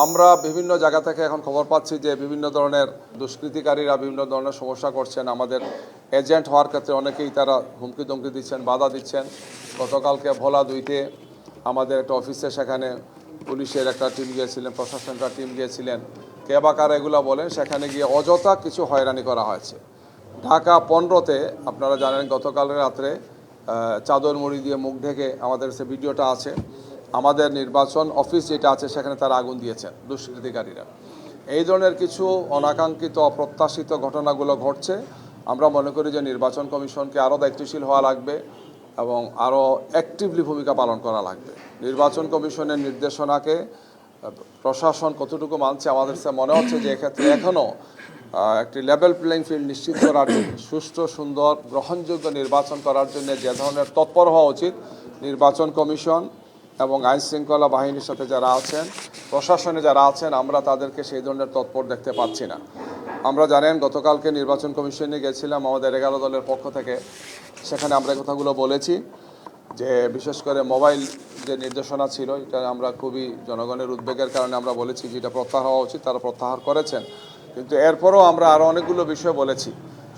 আমরা বিভিন্ন জায়গা থেকে এখন খবর পাচ্ছি যে বিভিন্ন ধরনের দুষ্কৃতিকারীরা বিভিন্ন ধরনের সমস্যা করছেন। আমাদের এজেন্ট হওয়ার ক্ষেত্রে অনেকেই তারা হুমকি ধমকি দিচ্ছেন, বাধা দিচ্ছেন। গতকালকে ভোলা 2-তে আমাদের একটা অফিসে সেখানে পুলিশের একটা টিম গিয়েছিলেন, প্রশাসনের টিম গিয়েছিলেন। কে বা কারা এগুলো বলেন, সেখানে গিয়ে অযথা কিছু হয়রানি করা হয়েছে। ঢাকা 15-তে আপনারা জানেন গতকাল রাত্রে চাদর মুড়ি দিয়ে মুখ ঢেকে, আমাদের সে ভিডিওটা আছে, আমাদের নির্বাচন অফিস যেটা আছে সেখানে তারা আগুন দিয়েছেন দুষ্কৃতিকারীরা। এই ধরনের কিছু অনাকাঙ্ক্ষিত অপ্রত্যাশিত ঘটনাগুলো ঘটছে। আমরা মনে করি যে নির্বাচন কমিশনকে আরও দায়িত্বশীল হওয়া লাগবে এবং আরও অ্যাক্টিভলি ভূমিকা পালন করা লাগবে। নির্বাচন কমিশনের নির্দেশনাকে প্রশাসন কতটুকু মানছে, আমাদের মনে হচ্ছে যে এক্ষেত্রে এখনও একটি লেভেল প্লেইং ফিল্ড নিশ্চিত করার জন্য, সুষ্ঠু সুন্দর গ্রহণযোগ্য নির্বাচন করার জন্য যে ধরনের তৎপর হওয়া উচিত নির্বাচন কমিশন এবং আইন শৃঙ্খলা বাহিনীর সাথে যারা আছেন, প্রশাসনে যারা আছেন, আমরা তাদেরকে সেই ধরনের তৎপর দেখতে পাচ্ছি না। আমরা জানেন গতকালকে নির্বাচন কমিশনে গেছিলাম আমাদের 11 দলের পক্ষ থেকে। সেখানে আমরা এই কথাগুলো বলেছি যে বিশেষ করে মোবাইল যে নির্দেশনা ছিল, এটা আমরা খুবই জনগণের উদ্বেগের কারণে আমরা বলেছি যে এটা প্রত্যাহার হওয়া উচিত। তারা প্রত্যাহার করেছেন, কিন্তু এরপরও আমরা আরও অনেকগুলো বিষয় বলেছি।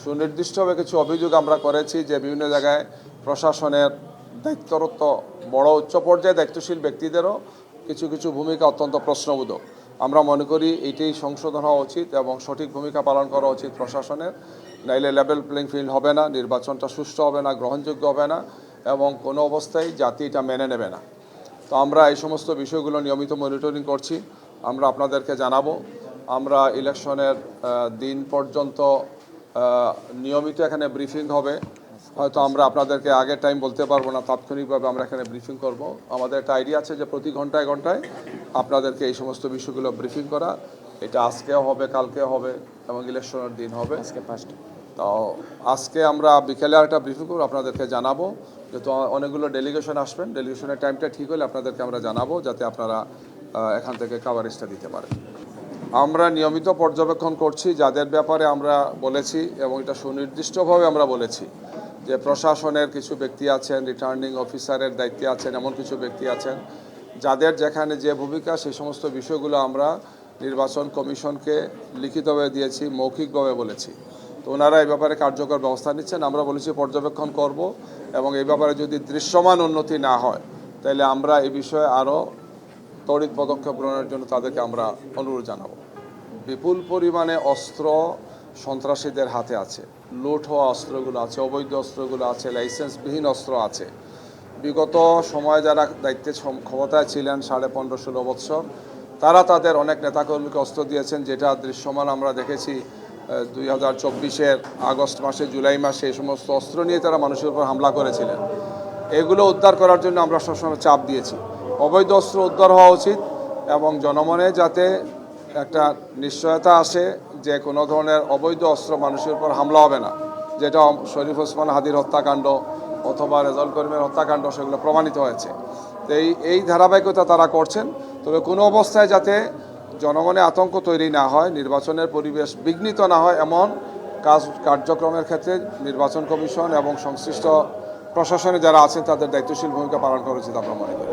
সুনির্দিষ্টভাবে কিছু অভিযোগ আমরা করেছি যে বিভিন্ন জায়গায় প্রশাসনের দায়িত্বরত বড় উচ্চ পর্যায়ে দায়িত্বশীল ব্যক্তিদেরও কিছু কিছু ভূমিকা অত্যন্ত প্রশ্নবোধক। আমরা মনে করি এইটাই সংশোধন হওয়া উচিত এবং সঠিক ভূমিকা পালন করা উচিত প্রশাসনের। নাইলে লেভেল প্লেইং ফিল্ড হবে না, নির্বাচনটা সুষ্ঠু হবে না, গ্রহণযোগ্য হবে না এবং কোনো অবস্থায় জাতি এটা মেনে নেবে না। তো আমরা এই সমস্ত বিষয়গুলো নিয়মিত মনিটরিং করছি, আমরা আপনাদেরকে জানাবো। আমরা ইলেকশনের দিন পর্যন্ত নিয়মিত এখানে ব্রিফিং হবে। হয়তো আমরা আপনাদেরকে আগের টাইম বলতে পারবো না, তাৎক্ষণিকভাবে আমরা এখানে ব্রিফিং করব। আমাদের একটা আইডিয়া আছে যে প্রতি ঘন্টায় ঘন্টায় আপনাদেরকে এই সমস্ত বিষয়গুলো ব্রিফিং করা। এটা আজকেও হবে, কালকেও হবে এবং ইলেকশনের দিন হবে। তো আজকে আমরা বিকেলে একটা ব্রিফিং করব, আপনাদেরকে জানাবো। যেহেতু অনেকগুলো ডেলিগেশন আসবেন, ডেলিগেশনের টাইমটা ঠিক হলে আপনাদেরকে আমরা জানাবো, যাতে আপনারা এখান থেকে কাভারেজটা দিতে পারেন। আমরা নিয়মিত পর্যবেক্ষণ করছি, যাদের ব্যাপারে আমরা বলেছি এবং এটা সুনির্দিষ্টভাবে আমরা বলেছি যে প্রশাসনের কিছু ব্যক্তি আছেন, রিটার্নিং অফিসারের দায়িত্বে আছেন, এমন কিছু ব্যক্তি আছেন যাদের যেখানে যে ভূমিকা, সেই সমস্ত বিষয়গুলো আমরা নির্বাচন কমিশনকে লিখিতভাবে দিয়েছি, মৌখিকভাবে বলেছি। তো ওনারা এই ব্যাপারে কার্যকর ব্যবস্থা নিচ্ছেন। আমরা বলেছি পর্যবেক্ষণ করব এবং এই ব্যাপারে যদি দৃশ্যমান উন্নতি না হয় তাহলে আমরা এই বিষয়ে আরও তড়িৎ পদক্ষেপ গ্রহণের জন্য তাদেরকে আমরা অনুরোধ জানাবো। বিপুল পরিমাণে অস্ত্র সন্ত্রাসীদের হাতে আছে, লুট হওয়া অস্ত্রগুলো আছে, অবৈধ অস্ত্রগুলো আছে, লাইসেন্সবিহীন অস্ত্র আছে। বিগত সময়ে যারা দায়িত্বে ক্ষমতায় ছিলেন 15.5-16 বৎসর, তারা তাদের অনেক নেতাকর্মীকে অস্ত্র দিয়েছেন, যেটা দৃশ্যমান আমরা দেখেছি 2024-এর আগস্ট মাসে, জুলাই মাসে এই সমস্ত অস্ত্র নিয়ে তারা মানুষের উপর হামলা করেছিলেন। এগুলো উদ্ধার করার জন্য আমরা সবসময় চাপ দিয়েছি। অবৈধ অস্ত্র উদ্ধার হওয়া উচিত এবং জনমনে যাতে একটা নিশ্চয়তা আসে যে কোনো ধরনের অবৈধ অস্ত্র মানুষের উপর হামলা হবে না, যেটা শরীফ ওসমান হাদির হত্যাকাণ্ড অথবা রেজাউল করিমের হত্যাকাণ্ড, সেগুলো প্রমাণিত হয়েছে। তো এই ধারাবাহিকতা তারা করছেন। তবে কোনো অবস্থায় যাতে জনমনে আতঙ্ক তৈরি না হয়, নির্বাচনের পরিবেশ বিঘ্নিত না হয়, এমন কার্যক্রমের ক্ষেত্রে নির্বাচন কমিশন এবং সংশ্লিষ্ট প্রশাসনে যারা আছেন তাদের দায়িত্বশীল ভূমিকা পালন করা উচিত আমরা মনে করি।